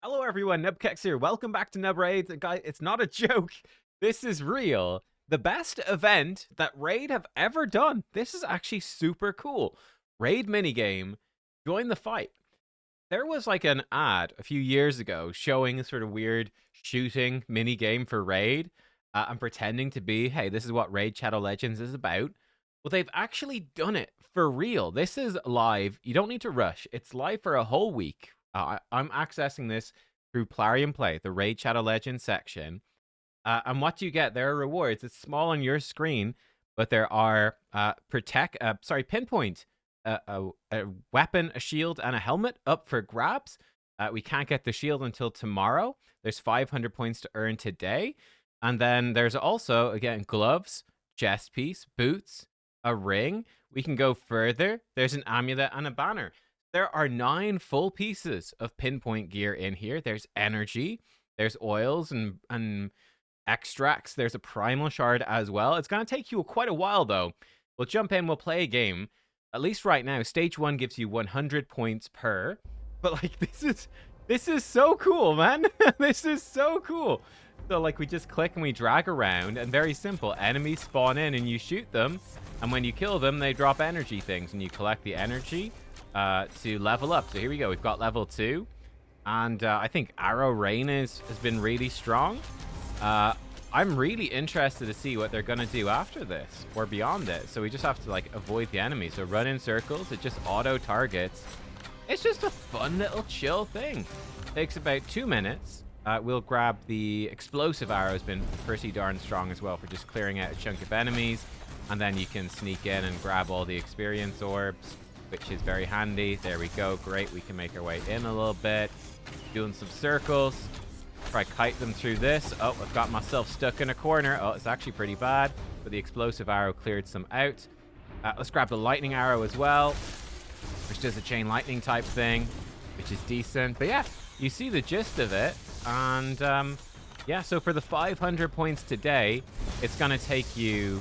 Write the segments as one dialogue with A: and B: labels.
A: Hello everyone, nubkeks here. Welcome back to Nub Raids. And guys, it's not a joke. This is real. The best event that Raid have ever done. This is actually super cool. Raid minigame. Join the fight. There was like an ad a few years ago showing a sort of weird shooting minigame for Raid. And pretending to be, hey, this is what Raid Shadow Legends is about. Well, they've actually done it for real. This is live. You don't need to rush. It's live for a whole week. I'm accessing this through Plarium Play, the Raid Shadow Legends section. And what you get, there are rewards. It's small on your screen, but there are pinpoint, a weapon, a shield, and a helmet up for grabs. We can't get the shield until tomorrow. There's 500 points to earn today. And then there's also, again, gloves, chest piece, boots, a ring. We can go further. There's an amulet and a banner. There are 9 full pieces of pinpoint gear in here. There's energy, there's oils and extracts. There's a primal shard as well. It's going to take you quite a while, though. We'll jump in, we'll play a game. At least right now, stage 1 gives you 100 points per. But, like, this is so cool, man. This is so cool. So, like, we just click and we drag around, and very simple. Enemies spawn in and you shoot them. And when you kill them, they drop energy things, and you collect the energy to level up. So here we go. We've got level 2. And I think Arrow Rain has been really strong. I'm really interested to see what they're going to do after this or beyond it. So we just have to, like, avoid the enemy. So run in circles. It just auto-targets. It's just a fun little chill thing. Takes about 2 minutes. We'll grab the explosive arrow. Has been pretty darn strong as well for just clearing out a chunk of enemies. And then you can sneak in and grab all the experience orbs, which is very handy. There we go. Great. We can make our way in a little bit. Doing some circles. Try kite them through this. Oh, I've got myself stuck in a corner. Oh, it's actually pretty bad. But the explosive arrow cleared some out. Let's grab the lightning arrow as well, which does a chain lightning type thing, which is decent. But yeah, you see the gist of it. And yeah, so for the 500 points today, it's going to take you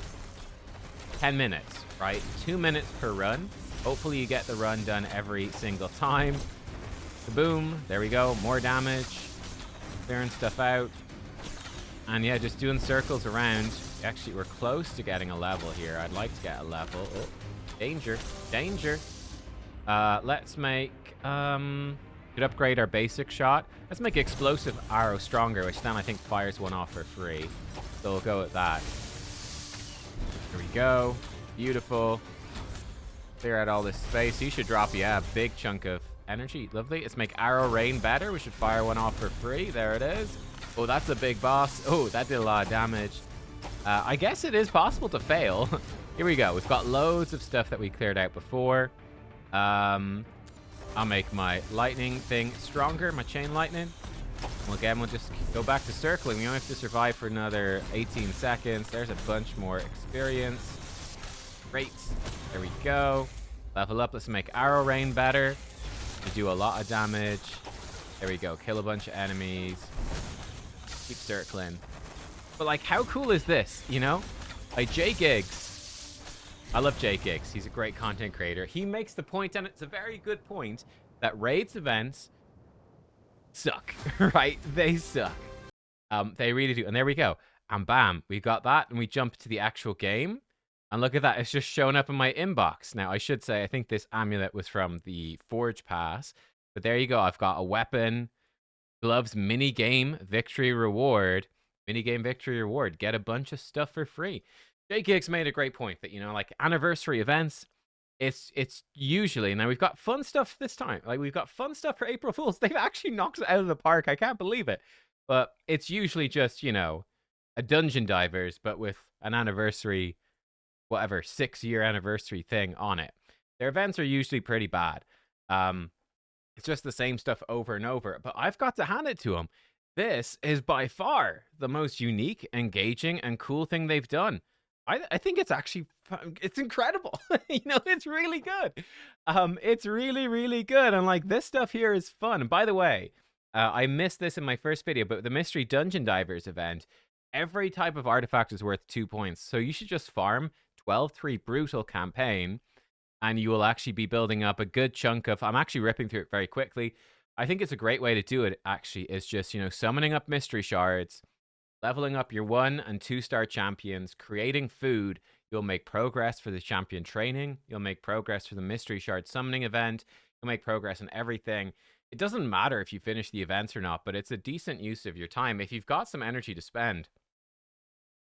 A: 10 minutes, right? 2 minutes per run. Hopefully you get the run done every single time. Boom. There we go. More damage. Clearing stuff out. And yeah, just doing circles around. Actually, we're close to getting a level here. I'd like to get a level. Oh, danger. Danger. Let's make... could upgrade our basic shot. Let's make explosive arrow stronger, which then I think fires one off for free. So we'll go with that. There we go. Beautiful. Clear out all this space. You should drop, yeah, a big chunk of energy. Lovely. Let's make Arrow Rain better. We should fire one off for free. There it is. Oh, that's a big boss. Oh, that did a lot of damage. I guess it is possible to fail. Here we go. We've got loads of stuff that we cleared out before. I'll make my lightning thing stronger, my chain lightning. Well, again, we'll just go back to circling. We only have to survive for another 18 seconds. There's a bunch more experience. Great. There we go. Level up. Let's make Arrow Rain better. We do a lot of damage. There we go. Kill a bunch of enemies. Keep circling. But, like, how cool is this, you know? Like, Jay Giggs. I love Jay Giggs. He's a great content creator. He makes the point, and it's a very good point, that Raids events suck, right? They suck. They really do. And there we go. And bam, we got that, and we jump to the actual game. And look at that. It's just showing up in my inbox. Now, I should say, I think this amulet was from the Forge Pass. But there you go. I've got a weapon, gloves, mini game, victory reward. Mini game, victory reward. Get a bunch of stuff for free. Jay Giggs made a great point that, you know, like anniversary events, it's usually, now we've got fun stuff this time. Like, we've got fun stuff for April Fools. They've actually knocked it out of the park. I can't believe it. But it's usually just, you know, a Dungeon Divers, but with an anniversary, whatever, 6-year anniversary thing on it. Their events are usually pretty bad. It's just the same stuff over and over. But I've got to hand it to them. This is by far the most unique, engaging, and cool thing they've done. I think it's actually, it's incredible. You know, it's really good. It's really, really good. And, like, this stuff here is fun. And by the way, I missed this in my first video, but the Mystery Dungeon Divers event, every type of artifact is worth 2 points. So you should just farm 12-3 Brutal campaign, and you will actually be building up a good chunk of, I'm actually ripping through it very quickly, I think it's a great way to do it, actually, is just, summoning up mystery shards, leveling up your 1 and 2-star champions, creating food. You'll make progress for the champion training. You'll make progress for the mystery shard summoning event. You'll make progress in everything. It doesn't matter if you finish the events or not, but it's a decent use of your time. If you've got some energy to spend,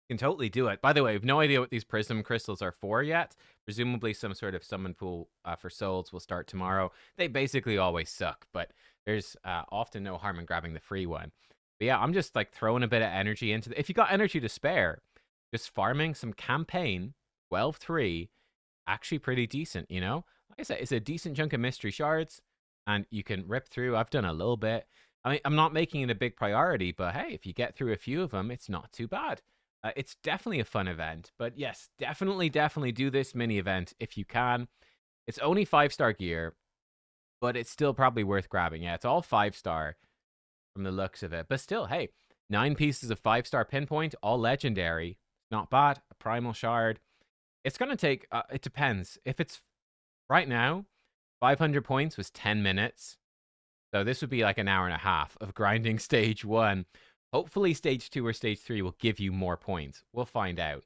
A: you can totally do it. By the way, I have no idea what these prism crystals are for yet. Presumably some sort of summon pool for souls will start tomorrow. They basically always suck, but there's often no harm in grabbing the free one. But yeah, I'm just like throwing a bit of energy into if you got energy to spare, just farming some campaign 12-3, actually pretty decent, Like I said, it's a decent chunk of mystery shards, and you can rip through. I've done a little bit. I mean, I'm not making it a big priority, but hey, if you get through a few of them, it's not too bad. It's definitely a fun event, but yes, definitely do this mini event if you can. It's only 5-star gear, but it's still probably worth grabbing. Yeah, it's all 5-star from the looks of it, but still, hey, 9 pieces of 5-star pinpoint, all legendary. Not bad. A primal shard. It's gonna take. It depends. If it's right now, 500 points was 10 minutes. So this would be like an hour and a half of grinding stage 1. Hopefully stage 2 or stage 3 will give you more points. We'll find out.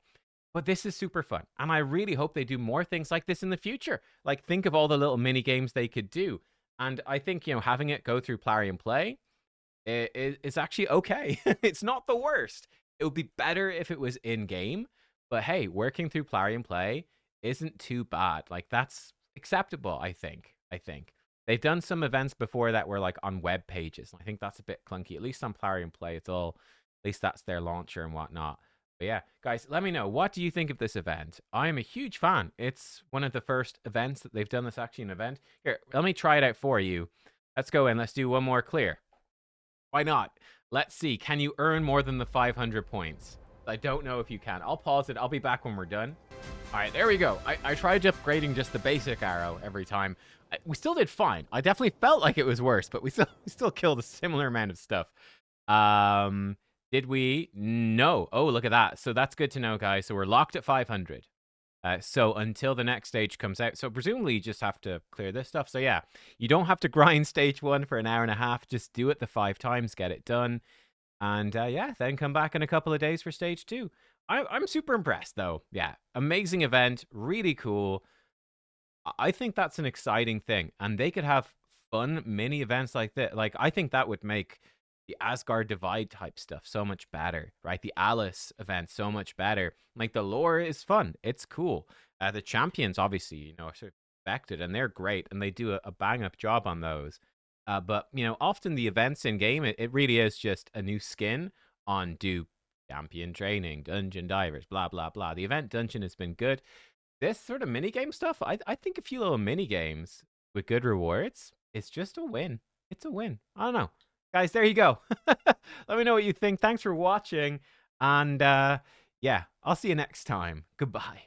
A: But this is super fun. And I really hope they do more things like this in the future. Like, think of all the little mini games they could do. And I think, having it go through Plarium Play is actually okay. It's not the worst. It would be better if it was in-game. But hey, working through Plarium Play isn't too bad. Like, that's acceptable, I think. They've done some events before that were like on web pages. I think that's a bit clunky. At least on Plarium Play, it's all, at least that's their launcher and whatnot. But yeah, guys, let me know. What do you think of this event? I am a huge fan. It's one of the first events that they've done this actually an event. Here, let me try it out for you. Let's go in. Let's do one more clear. Why not? Let's see. Can you earn more than the 500 points? I don't know if you can. I'll pause it. I'll be back when we're done. All right, there we go. I tried upgrading just the basic arrow every time. We still did fine. I definitely felt like it was worse, but we still killed a similar amount of stuff. Did we? No. Oh, look at that. So that's good to know, guys. So we're locked at 500. So until the next stage comes out. So presumably you just have to clear this stuff. So yeah, you don't have to grind stage 1 for an hour and a half. Just do it the 5 times, get it done. And yeah, then come back in a couple of days for stage 2. I'm super impressed, though. Yeah, amazing event, really cool. I think that's an exciting thing, and they could have fun mini events like that. Like, I think that would make the Asgard Divide type stuff so much better, right? The Alice event so much better. Like, the lore is fun, it's cool. The champions, obviously, are sort of expected, and they're great, and they do a bang up job on those. But often the events in game, it really is just a new skin on dupe. Champion training, dungeon divers, blah, blah, blah. The event dungeon has been good. This sort of minigame stuff, I think a few little minigames with good rewards, it's just a win. It's a win. I don't know. Guys, there you go. Let me know what you think. Thanks for watching. And yeah, I'll see you next time. Goodbye.